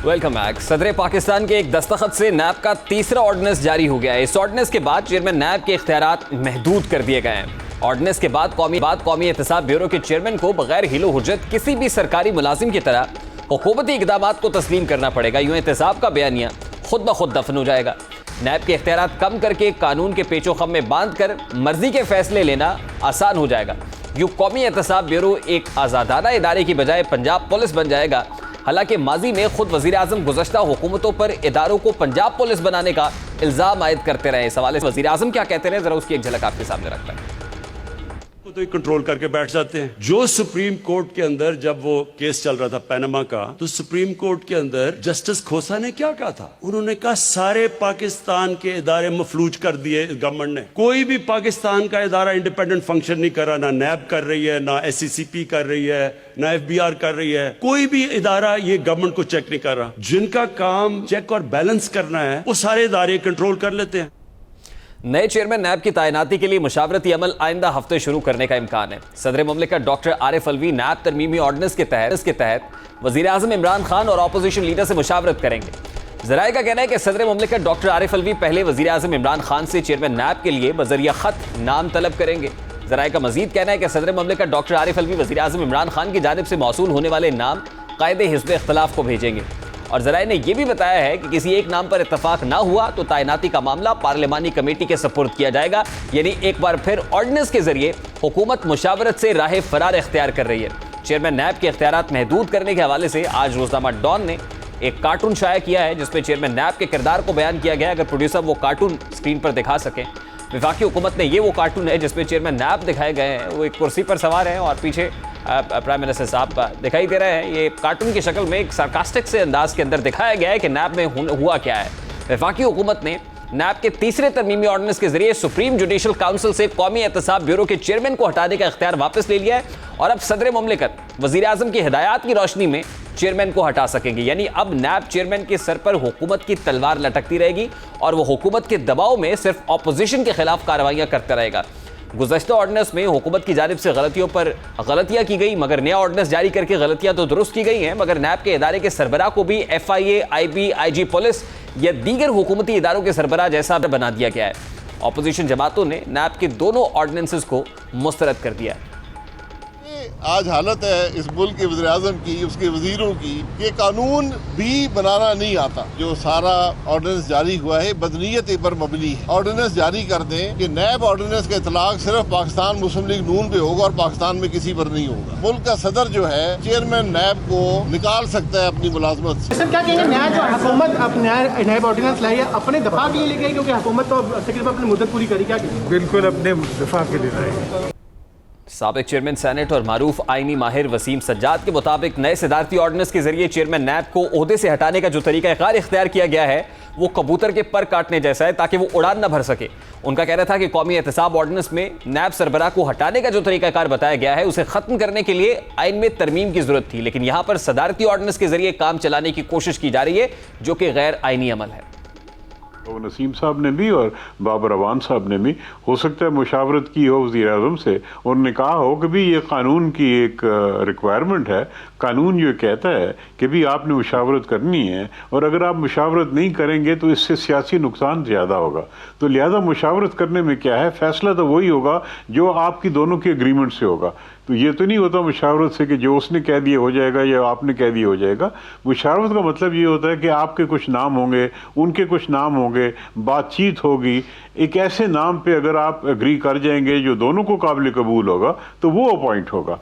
[SPEAKER 1] Welcome back. सदर पाकिस्तान के एक दस्तखत से नैब का तीसरा ऑर्डिनेंस जारी हो गया है। इस ऑर्डिनेंस के बाद चेयरमैन नैब के इख्तियारात महदूद कर दिए गए हैं। ऑर्डिनेंस के बाद कौमी एहतसाब ब्यूरो के चेयरमैन को बगैर हिलो हुज्जत किसी भी सरकारी मुलाजिम की तरह हुकूमती इक़दामात को तस्लीम करना पड़ेगा। यूं एहतसाब का बयानिया खुद ब खुद दफन हो जाएगा। नैब के इख्तियारात कम करके कानून के पेचो खम में बांध कर मर्जी के फैसले लेना आसान हो जाएगा। यूं कौमी एहतसाब ब्यूरो एक आज़ादाना इदारे की बजाय पंजाब पुलिस बन जाएगा। हालांकि माजी में खुद वज़ीर आज़म गुज़श्ता हुकूमतों पर इदारों को पंजाब पुलिस बनाने का इल्ज़ाम आयद करते रहे। इस हवाले से वज़ीर आज़म क्या कहते रहे, जरा उसकी एक झलक आपके सामने रखता है।
[SPEAKER 2] तो कंट्रोल करके बैठ जाते हैं। जो सुप्रीम कोर्ट के अंदर जब वो केस चल रहा था पैनामा का, तो सुप्रीम कोर्ट के अंदर जस्टिस खोसा ने क्या कहा था? उन्होंने कहा सारे पाकिस्तान के इदारे मफलूज कर दिए गवर्नमेंट ने। कोई भी पाकिस्तान का इदारा इंडिपेंडेंट फंक्शन नहीं कर रहा। ना नैब कर रही है, ना SCCP कर रही है, ना FBR कर रही है। कोई भी इदारा ये गवर्नमेंट को चेक नहीं कर रहा। जिनका काम चेक और बैलेंस करना है वो सारे इदारे कंट्रोल कर लेते हैं।
[SPEAKER 1] नए चेयरमैन नैब की तैनाती के लिए मुशावरती अमल आइंदा हफ्ते शुरू करने का इम्कान है। सदर मुमलिकत डॉक्टर आरिफ अलवी नैब तरमीमी ऑर्डिनेंस के तहत वज़ीर आज़म इमरान खान और अपोजिशन लीडर से मुशावरत करेंगे। ज़राए का कहना है कि सदर मुमलिकत डॉक्टर आरिफ अलवी पहले वज़ीर आज़म इमरान खान से चेयरमैन नैब के लिए बज़रिया ख़त नाम तलब करेंगे। ज़राए का मजीद कहना है कि सदर मुमलिकत डॉक्टर आरिफ अलवी वज़ीर आज़म इमरान खान की जानिब से मौसूल होने वाले नाम कायदे हिज़्ब इख्तिलाफ को भेजेंगे। और ज़राए ने यह भी बताया है कि किसी एक नाम पर इत्तफाक ना हुआ तो तैनाती का मामला पार्लिमानी कमेटी के सपुर्द किया जाएगा। यानी एक बार फिर ऑर्डिनेंस के जरिए हुकूमत मुशावरत से राह फरार इख्तियार कर रही है। चेयरमैन नैब के इख्तियारात महदूद करने के हवाले से आज रोजनामा डॉन ने एक कार्टून शाया किया है जिसमें चेयरमैन नैब के किरदार को बयान किया गया है। अगर प्रोड्यूसर वो कार्टून स्क्रीन पर दिखा सकें। वफाकी हुकूमत ने ये वो कार्टून है जिसमें चेयरमैन नैब दिखाए गए हैं, वो एक कुर्सी पर सवार हैं और पीछे प्राइम मिनिस्टर साहब दिखाई दे रहे हैं। ये कार्टून की शक्ल में एक सार्कास्टिक से अंदाज के अंदर दिखाया गया है कि नैब में हुआ क्या है। वफाकी हुकूमत ने नैब के तीसरे तरमीमी ऑर्डिनेंस के जरिए सुप्रीम जुडिशल काउंसिल से कौमी एहतसाब ब्यूरो के चेयरमैन को हटाने का इख्तियार वापस ले लिया है और अब सदर मुमलिकत वज़ीर आज़म की हिदायत की रोशनी में चेयरमैन को हटा सकेंगे। यानी अब नैब चेयरमैन के सर पर हुकूमत की तलवार लटकती रहेगी और वो हुकूमत के दबाव में सिर्फ ऑपोजिशन के खिलाफ कार्रवाइयां करता रहेगा। गुज़श्ता ऑर्डिनेंस में हुकूमत की जानिब से गलतियों पर गलतियां की गई, मगर नया ऑर्डिनेंस जारी करके गलतियां तो दुरुस्त की गई हैं, मगर नैब के इदारे के सरबराह को भी FIA, IB, IG पुलिस या दीगर हुकूमती इदारों के सरबराह जैसा बना दिया गया है। अपोजिशन जमातों ने नैब के दोनों ऑर्डिनेंसेस को मुस्तरद कर दिया है।
[SPEAKER 4] आज हालत है इस मुल्क के वज़ीर आज़म की, उसके वजीरों की, कि कानून भी बनाना नहीं आता। जो सारा ऑर्डिनेंस जारी हुआ है बदनीयत पर मबनी है। ऑर्डिनेंस जारी कर दें कि नैब ऑर्डिनेंस का इतलाक सिर्फ पाकिस्तान मुस्लिम लीग नून पे होगा और पाकिस्तान में किसी पर नहीं होगा। मुल्क का सदर जो है चेयरमैन नैब को निकाल सकता है अपनी मुलाजमत से।
[SPEAKER 7] सर क्या कहेंगे, नया जो हुकूमत अब नैब ऑर्डिनेंस लाई है अपने दफा के लिए लेके आई, क्योंकि हुकूमत तो तकरीबन अपनी मुद्दत पूरी करी, क्या कहेंगे?
[SPEAKER 8] बिल्कुल अपने दफा के लिए लाई।
[SPEAKER 1] साबिक चेयरमैन सेनेट और मारूफ आईनी माहिर वसीम सज्जाद के मुताबिक नए सदारती ऑर्डिनेंस के जरिए चेयरमैन नैब को ओहदे से हटाने का जो तरीका कार इख्तियार किया गया है वो कबूतर के पर काटने जैसा है ताकि वो उड़ान न भर सके। उनका कहना था कि कौमी एहतसाब ऑर्डिनेंस में नैब सरबराह को हटाने का जो तरीकाकार बताया गया है उसे खत्म करने के लिए आइन में तरमीम की जरूरत थी, लेकिन यहां पर सदारती ऑर्डिनेंस के जरिए काम चलाने की कोशिश की जा रही है जो कि गैर आइनी अमल है।
[SPEAKER 8] तो नसीम साहब ने भी और बाबर अवान साहब ने भी हो सकता है मुशावरत की हो वज़ीर आज़म से, उन्होंने कहा हो कि भी ये कानून की एक रिक्वायरमेंट है, कानून ये कहता है कि भी आपने मुशावरत करनी है और अगर आप मुशावरत नहीं करेंगे तो इससे सियासी नुकसान ज़्यादा होगा। तो लिहाजा मुशावरत करने में क्या है, फैसला तो वही होगा जो आपकी दोनों के एग्रीमेंट से होगा। तो ये तो नहीं होता मुशावरत से कि जो उसने कह दिया हो जाएगा या आपने कह दिया हो जाएगा। मुशावरत का मतलब ये होता है कि आपके कुछ नाम होंगे, उनके कुछ नाम होंगे, बातचीत होगी, एक ऐसे नाम पे अगर आप एग्री कर जाएंगे जो दोनों को काबिल कबूल होगा तो वो अपॉइंट होगा।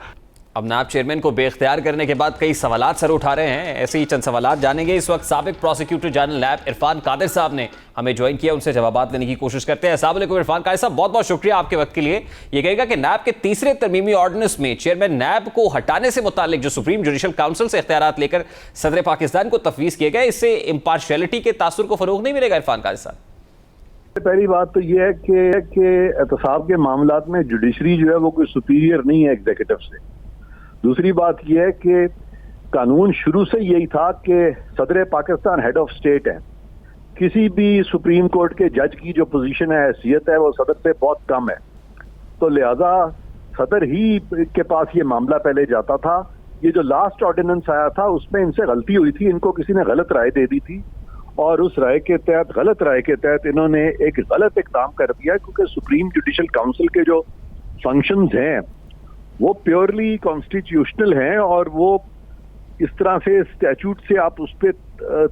[SPEAKER 1] अब नायब चेयरमैन को बेख्तियार करने के बाद कई सवालात सर उठा रहे हैं। ऐसे ही चंद सवालात जानेंगे। इस वक्त साबिक प्रोसिक्यूटर जनरल नायब इरफान कादिर साहब ने हमें ज्वाइन किया, उनसे जवाब लेने की कोशिश करते हैं। अस्सलाम वालेकुम इरफान कादिर साहब, बहुत बहुत शुक्रिया आपके वक्त के लिए। ये कहेगा कि नायब के तीसरे तरमीमी ऑर्डिनेंस में चेयरमैन नायब को हटाने से मुतालिक जो सुप्रीम जुडिशल काउंसिल से इख्तियारात लेकर सदर पाकिस्तान को तफवीज़ किए गए, इससे इम्पार्शियलिटी के तासुर को फरोग नहीं मिलेगा इरफान कादिर साहब?
[SPEAKER 3] पहली बात तो यह है कि एहतसाब के मामलात में जुडिशरी जो है वो कोई सुपीरियर नहीं है एग्जीक्यूटिव से। दूसरी बात यह है कि कानून शुरू से यही था कि सदर पाकिस्तान हेड ऑफ स्टेट है। किसी भी सुप्रीम कोर्ट के जज की जो पोजीशन है, हैसियत है, वो सदर से बहुत कम है। तो लिहाजा सदर ही के पास ये मामला पहले जाता था। ये जो लास्ट ऑर्डिनेंस आया था उसमें इनसे गलती हुई थी, इनको किसी ने गलत राय दे दी थी और उस राय के तहत, गलत राय के तहत इन्होंने एक गलत इकदाम कर दिया, क्योंकि सुप्रीम जुडिशल काउंसिल के जो फंक्शंस हैं वो प्योरली कॉन्स्टिट्यूशनल हैं और वो इस तरह से स्टैट्यूट से आप उस पर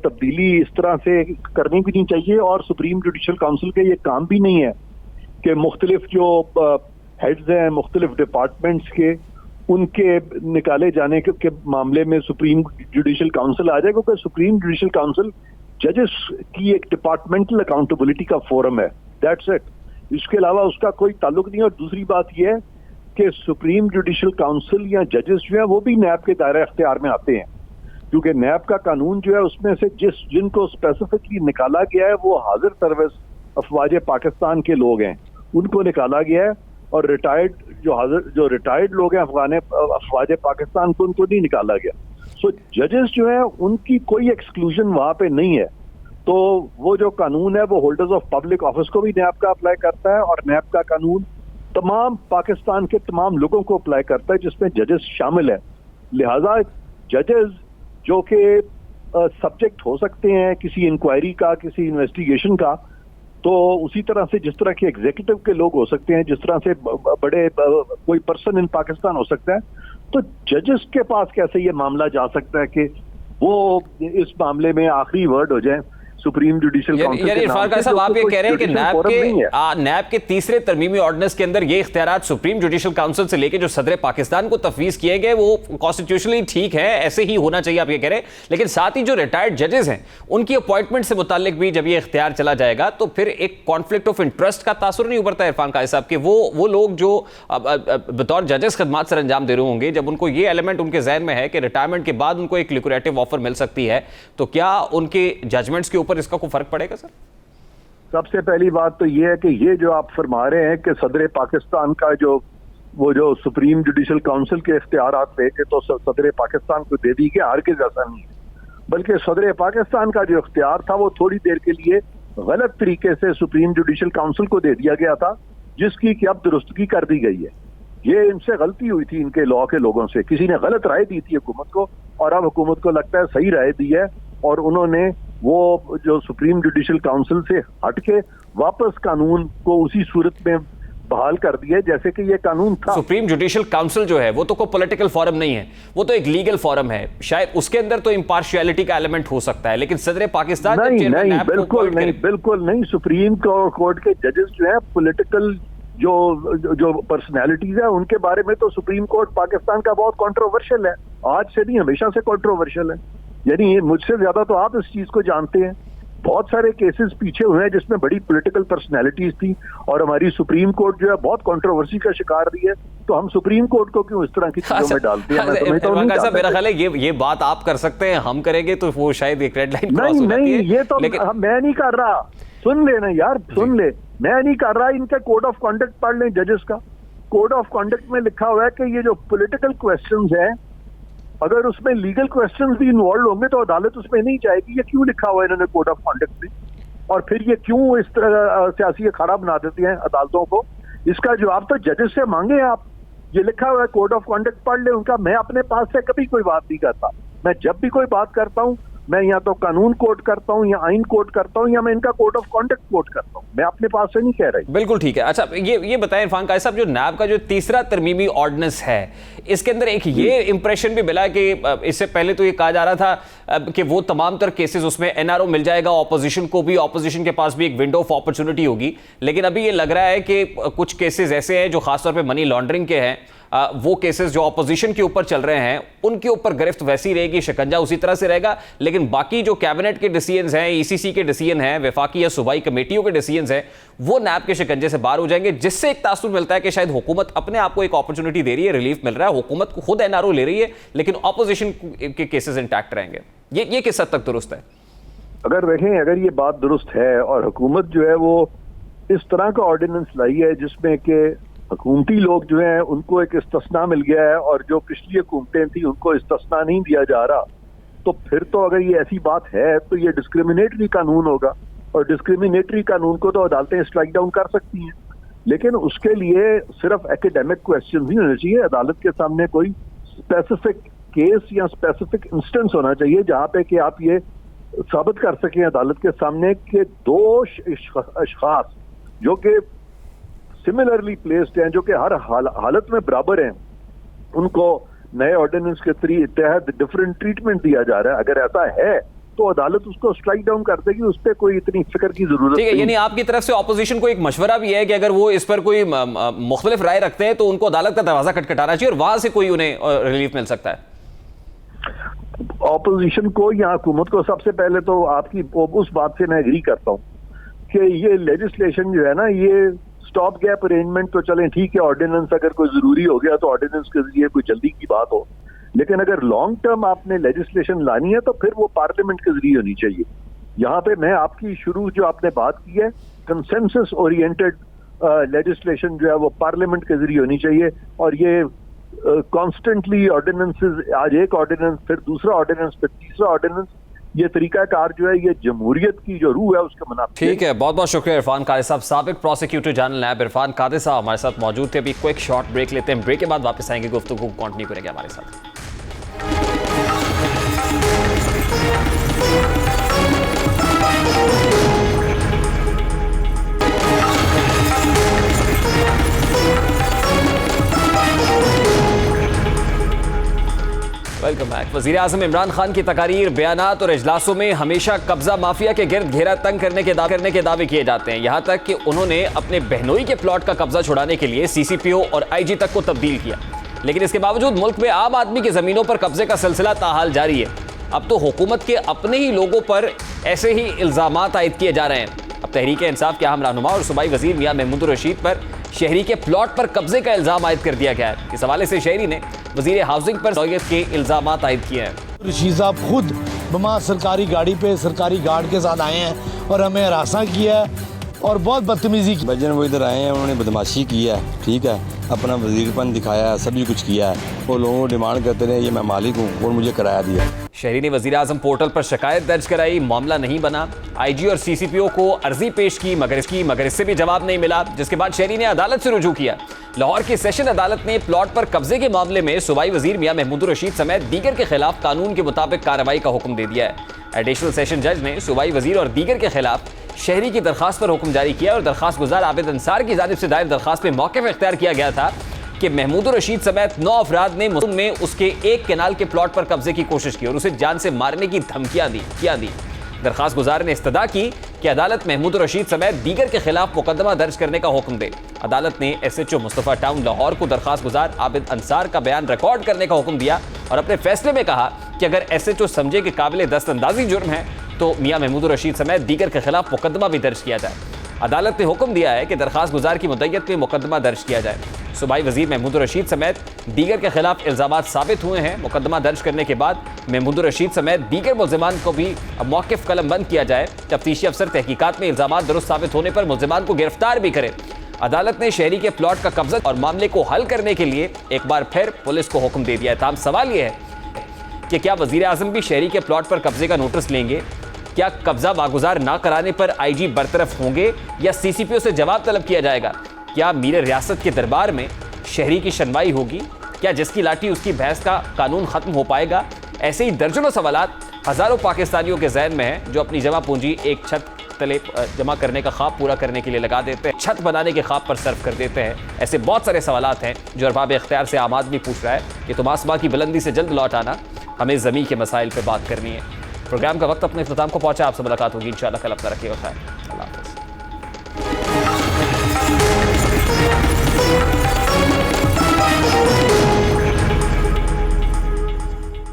[SPEAKER 3] तब्दीली इस तरह से करनी भी नहीं चाहिए। और सुप्रीम जुडिशल काउंसिल के ये काम भी नहीं है कि मुख्तलिफ जो हेड्स हैं मुख्तलिफ डिपार्टमेंट्स के, उनके निकाले जाने के मामले में सुप्रीम जुडिशल काउंसिल आ जाए, क्योंकि सुप्रीम जुडिशल काउंसिल जजेस की एक डिपार्टमेंटल अकाउंटेबिलिटी का फोरम है, दैट्स इट। इसके अलावा उसका कोई ताल्लुक नहीं। और दूसरी बात यह है कि सुप्रीम जुडिशल काउंसिल या जजेस जो है वो भी नैब के दायरे अख्तियार में आते हैं, क्योंकि नैब का कानून जो है उसमें से जिनको स्पेसिफिकली निकाला गया है वो हाजिर सर्विस अफवाज पाकिस्तान के लोग हैं, उनको निकाला गया है। और जो रिटायर्ड लोग हैं अफवाज पाकिस्तान को, उनको नहीं निकाला गया। सो जजेस जो है उनकी कोई एक्सक्लूजन वहां पे नहीं है। तो वो जो कानून है वो होल्डर्स ऑफ पब्लिक ऑफिस को भी नैब का अप्लाई करता है और नैब का कानून तमाम पाकिस्तान के तमाम लोगों को अप्लाई करता है जिसमें जजेस शामिल है। लिहाजा जजेस जो कि सब्जेक्ट हो सकते हैं किसी इंक्वायरी का, किसी इन्वेस्टिगेशन का, तो उसी तरह से जिस तरह के एग्जीक्यूटिव के लोग हो सकते हैं, जिस तरह से बड़े कोई पर्सन इन पाकिस्तान हो सकता है, तो जजेस के पास कैसे ये मामला जा सकता है कि वो इस मामले में आखिरी वर्ड हो जाए सुप्रीम जुडिशल काउंसिल।
[SPEAKER 1] यानी इरफान कादिर साहब आप ये कह रहे हैं कि नैब के तीसरे तरमीमी ऑर्डिनेंस के अंदर ये इख्तियारात सुप्रीम जुडिशल काउंसिल से लेके जो सदर पाकिस्तान को तफवीज किए गए वो कॉन्स्टिट्यूशनली ठीक है, ऐसे ही होना चाहिए, आप ये कह रहे हैं। लेकिन साथ ही जो रिटायर्ड जजेस हैं उनकी अपॉइंटमेंट से मुतालिक भी जब ये इख्तियार चला जाएगा तो फिर एक कॉन्फ्लिक्ट ऑफ इंटरेस्ट का तासुर नहीं उभरता इरफान कादिर साहब कि वो लोग जो बतौर जजेस खदमात सर अंजाम दे रहे होंगे, जब उनको ये एलिमेंट उनके जहन में है कि रिटायरमेंट के बाद उनको एक लिक्विडेटिव ऑफर मिल सकती है, तो क्या उनके जजमेंट्स के ऊपर इसका कोई फर्क पड़ेगा सर?
[SPEAKER 3] सबसे पहली बात तो ये है कि ये जो आप फरमा रहे हैं कि सदर पाकिस्तान का जो सुप्रीम जुडिशल काउंसिल के इख्तियारात थे कि तो सदर पाकिस्तान को दे दी गया, हरगिज़ ऐसा नहीं है। बल्कि सदर पाकिस्तान का जो इख्तियार था वो थोड़ी देर के लिए गलत तरीके से सुप्रीम जुडिशल काउंसिल को दे दिया गया था, जिसकी कि अब दुरुस्तगी कर दी गई है। ये इनसे गलती हुई थी, इनके लॉ के लोगों से। किसी ने गलत राय दी थी हुकूमत को और अब हुकूमत को लगता है सही राय दी है और उन्होंने वो जो सुप्रीम जुडिशल काउंसिल से हटके वापस कानून को उसी सूरत में बहाल कर दिया जैसे कि ये कानून था।
[SPEAKER 1] सुप्रीम जुडिशल काउंसिल जो है वो तो कोई पॉलिटिकल फोरम नहीं है, वो तो एक लीगल फोरम है। शायद उसके अंदर तो इम्पार्शियलिटी का एलिमेंट हो सकता है, लेकिन सदर पाकिस्तान
[SPEAKER 3] बिल्कुल नहीं। सुप्रीम कोर्ट के जजेस जो है पॉलिटिकल जो पर्सनैलिटीज है उनके बारे में तो सुप्रीम कोर्ट पाकिस्तान का बहुत कंट्रोवर्शियल है, आज से नहीं हमेशा से कंट्रोवर्शियल है। यानी मुझसे ज्यादा तो आप इस चीज को जानते हैं। बहुत सारे केसेस पीछे हुए हैं जिसमें बड़ी पॉलिटिकल पर्सनैलिटीज थी और हमारी सुप्रीम कोर्ट जो है बहुत कंट्रोवर्सी का शिकार रही है। तो हम सुप्रीम कोर्ट को क्यों इस तरह की चीजों में डालते हैं?
[SPEAKER 1] मेरा ख्याल है ये बात आप कर सकते हैं, हम करेंगे तो वो शायद एक रेड लाइन क्रॉस हो जाती है।
[SPEAKER 3] नहीं, ये तो मैं नहीं कर रहा। सुन ले ना यार, सुन ले, मैं नहीं कर रहा। इनका कोड ऑफ कॉन्डक्ट पढ़ लें जजेस का। कोड ऑफ कॉन्डक्ट में लिखा हुआ है कि ये जो पॉलिटिकल क्वेश्चंस है, अगर उसमें लीगल क्वेश्चंस भी इन्वॉल्व होंगे तो अदालत उसमें नहीं जाएगी। ये क्यों लिखा हुआ है इन्होंने कोड ऑफ कॉन्डक्ट में? और फिर ये क्यों इस तरह सियासी अखाड़ा बना देते हैं अदालतों को? इसका जवाब तो जजेस से मांगे आप। ये लिखा हुआ है कोड ऑफ कॉन्डक्ट पढ़ ले उनका। मैं अपने पास से कभी कोई बात नहीं करता। मैं जब भी कोई बात करता हूँ मैं या तो कानून कोट करता हूं या आइन कोट करता हूं या मैं इनका कोड ऑफ कॉन्डक्ट कोट करता हूं, मैं अपने पास से नहीं कह रही।
[SPEAKER 1] बिल्कुल ठीक है। अच्छा ये बताएं इरफान काजी साहब, जो नैब का जो तीसरा तरमीमी ऑर्डिनेंस है, इसके अंदर एक ये इंप्रेशन भी मिला कि इससे पहले तो ये कहा जा रहा था कि वो तमाम तर केसेस उसमें एनआरओ मिल जाएगा, ऑपोजिशन को भी, ऑपोजिशन के पास भी एक विंडो ऑफ अपॉर्चुनिटी होगी, लेकिन अभी ये लग रहा है कि कुछ केसेस ऐसे हैं जो खासतौर पे मनी लॉन्ड्रिंग के हैं, वो केसेस जो ऑपोजिशन के ऊपर चल रहे हैं उनके ऊपर गिरफ्त वैसी रहेगी, शिकंजा उसी तरह से रहेगा, लेकिन बाकी जो कैबिनेट के डिसीजंस हैं, ईसीसी के डिसीजन हैं, वफाकी या सूबाई कमेटियों के डिसीजंस हैं, वो नैब के शिकंजे से बाहर हो जाएंगे, जिससे एक तासुर मिलता है कि शायद हुकूमत अपने आप को एक अपॉर्चुनिटी दे रही है, रिलीफ मिल रहा है, हुकूमत को खुद एनआरओ ले रही है, लेकिन ऑपोजिशन के केसेस इंटैक्ट रहेंगे। ये किस हद तक दुरुस्त है?
[SPEAKER 3] अगर ये बात दुरुस्त है और हुकूमत जो है वो इस तरह का ऑर्डिनेंस लाई है जिसमें कि हुकूमती लोग जो हैं उनको एक इस्तिस्ना मिल गया है और जो पिछली हुकूमतें थी उनको इस्तिस्ना नहीं दिया जा रहा, तो फिर तो अगर ये ऐसी बात है तो ये डिस्क्रिमिनेटरी कानून होगा, और डिस्क्रिमिनेटरी कानून को तो अदालतें स्ट्राइक डाउन कर सकती हैं, लेकिन उसके लिए सिर्फ एकेडमिक क्वेश्चन नहीं होने चाहिए, अदालत के सामने कोई स्पेसिफिक केस या स्पेसिफिक इंस्टेंस होना चाहिए जहां पे कि आप ये साबित कर सकें अदालत के सामने कि दो अशखास जो कि सिमिलरली प्लेस्ड हैं, जो कि हर हालत में बराबर हैं, उनको नए ऑर्डिनेंस के तहत डिफरेंट ट्रीटमेंट दिया जा रहा है। अगर ऐसा है तो अदालत उसको स्ट्राइक डाउन कर देगी, उस पर कोई इतनी फिक्र की जरूरत नहीं है।
[SPEAKER 1] यानी आपकी तरफ से ऑपोजिशन को एक मशवरा भी है कि अगर वो इस पर कोई मुख्तलिफ राय रखते हैं तो उनको अदालत का दरवाजा खटखटाना चाहिए और वहां से कोई उन्हें रिलीफ मिल सकता है।
[SPEAKER 3] ऑपोजिशन को या हुकूमत को सबसे पहले तो आपकी उस बात से मैं एग्री करता हूँ कि ये लेजिस्लेशन जो है ना, ये स्टॉप गैप अरेंजमेंट तो चलें ठीक है, ऑर्डिनेंस अगर कोई जरूरी हो गया तो ऑर्डिनेंस के जरिए कोई जल्दी की बात हो, लेकिन अगर लॉन्ग टर्म आपने लेजिस्लेशन लानी है तो फिर वो पार्लियामेंट के जरिए होनी चाहिए। यहाँ पे मैं आपकी शुरू जो आपने बात की है कंसेंसस ओरिएंटेड लेजिस्लेशन जो है वो पार्लियामेंट के जरिए होनी चाहिए, और ये कॉन्स्टेंटली ऑर्डिनेंसेस, आज एक ऑर्डिनेंस फिर दूसरा ऑर्डिनेंस फिर तीसरा ऑर्डिनेंस, ये तरीकाकार जो है ये जमहूरियत की जो रूह है उसके मुनाफिक।
[SPEAKER 1] ठीक है, बहुत बहुत शुक्रिया इरफान कादी साहब। साबिक प्रोसिक्यूटर जनरल नैब इरफान कादी साहब हमारे साथ मौजूद थे। अभी क्विक शॉर्ट ब्रेक लेते हैं, ब्रेक के बाद वापस आएंगे, गुफ्तगू को कंटिन्यू करेंगे हमारे साथ। Welcome back. वज़ीर आज़म इमरान खान की तकारीर, बयानात और इजलासों में हमेशा कब्जा माफिया के गिर्द घेरा तंग करने के दावे किए जाते हैं, यहाँ तक कि उन्होंने अपने बहनोई के प्लॉट का कब्जा छुड़ाने के लिए सीसीपीओ और आईजी तक को तब्दील किया, लेकिन इसके बावजूद मुल्क में आम आदमी की ज़मीनों पर कब्जे का सिलसिला ताहाल जारी है। अब तो हुकूमत के अपने ही लोगों पर ऐसे ही इल्ज़ामात आयद किए जा रहे हैं। अब तहरीक इंसाफ के अहम रहनुमा और सूबाई वज़ीर मियां महमूद रशीद पर शहरी के प्लॉट पर कब्जे का इल्ज़ाम आयद कर दिया गया है। इस हवाले से शहरी ने वज़ीर हाउसिंग पर नौयत के इल्ज़ामात आयद किए हैं।
[SPEAKER 9] रशीद साहब खुद बमा सरकारी गाड़ी पे सरकारी गार्ड के साथ आए हैं और हमें हरासा किया है और बहुत बदतमीजी की।
[SPEAKER 10] भजन वो इधर आए हैं, उन्होंने बदमाशी की है, ठीक है, अपना वजीरपन दिखाया है, सभी कुछ किया है, वो लोगों को डिमांड करते रहे ये मैं मालिक हूँ और मुझे किराया दिया।
[SPEAKER 1] शहरी ने वज़ीर आज़म पोर्टल पर शिकायत दर्ज कराई, मामला नहीं बना। आईजी और सीसीपीओ को अर्जी पेश की मगर इससे भी जवाब नहीं मिला, जिसके बाद शहरी ने अदालत से रुजू किया। लाहौर की सेशन अदालत ने प्लॉट पर कब्जे के मामले में सूबाई वज़ीर मियां महमूद रशीद समेत दीगर के खिलाफ कानून के मुताबिक कार्रवाई का हुक्म दे दिया है। एडिशनल सेशन जज ने सूबाई वज़ीर और दीगर के खिलाफ शहरी की दरखास्त पर हुक्म जारी किया और दरखास्त गुजार आबिद अंसार की जानिब से दायर दरखास्त में मौक़िफ़ इख्तियार किया गया था कि महमूद रशीद समेत 9 अफराद ने मुसुम में उसके एक कैनाल के प्लॉट पर कब्जे की कोशिश की और उसे जान से मारने की धमकियां दी। दरखास्त गुजार ने इस्तदा की कि अदालत महमूद रशीद समेत दीगर के खिलाफ मुकदमा दर्ज करने का हुक्म दे। अदालत ने SHO मुस्तफ़ा टाउन लाहौर को दरखास्त गुजार आबिद अंसार का बयान रिकॉर्ड करने का हुक्म दिया और अपने फैसले में कहा कि अगर SHO समझे कि काबिल दस्तअंदाजी जुर्म है तो मियां महमूद रशीद समेत दीगर के खिलाफ मुकदमा भी दर्ज किया जाए। अदालत ने हुक्म दिया है कि दरखास्त गुजार की मुद्दत में मुकदमा दर्ज किया जाए। सूबाई वज़ीर महमूद रशीद समेत दीगर के खिलाफ इल्ज़ामात साबित हुए हैं। मुकदमा दर्ज करने के बाद महमूद रशीद समेत दीगर मुल्ज़िमान को भी मौक़िफ़ कलमबंद किया जाए। तफ्तीशी अफसर तहकीकात में इल्ज़ामात दुरुस्त साबित होने पर मुल्ज़िमान को गिरफ्तार भी करे। अदालत ने शहरी के प्लॉट का कब्जा और मामले को हल करने के लिए एक बार फिर पुलिस को हुक्म दे दिया है। तमाम सवाल यह है कि क्या वज़ीर आज़म भी शहरी के प्लॉट पर कब्जे का नोटिस लेंगे? क्या कब्जा वागुजार ना कराने पर आईजी बरतरफ होंगे या सीसीपीओ से जवाब तलब किया जाएगा? क्या मीर रियासत के दरबार में शहरी की सुनवाई होगी? क्या जिसकी लाठी उसकी भैंस का कानून खत्म हो पाएगा? ऐसे ही दर्जनों सवालात हजारों पाकिस्तानियों के जहन में है जो अपनी जमा पूंजी एक छत तले जमा करने का ख्वाब पूरा करने के लिए लगा देते हैं, छत बनाने के ख्वाब पर सर्फ कर देते हैं। ऐसे बहुत सारे सवालात हैं जो अरबाब इख्तियार से आम आदमी पूछ रहा है कि तुम आसमां की बुलंदी से जल्द लौट आना, हमें ज़मीन के मसाइल पर बात करनी है। प्रोग्राम का वक्त अपने इख्तिताम को पहुंचा। आपसे मुलाकात होगी इंशाअल्लाह कल। अपना रखिएगा ख्याल। अल्लाह हाफ़िज़।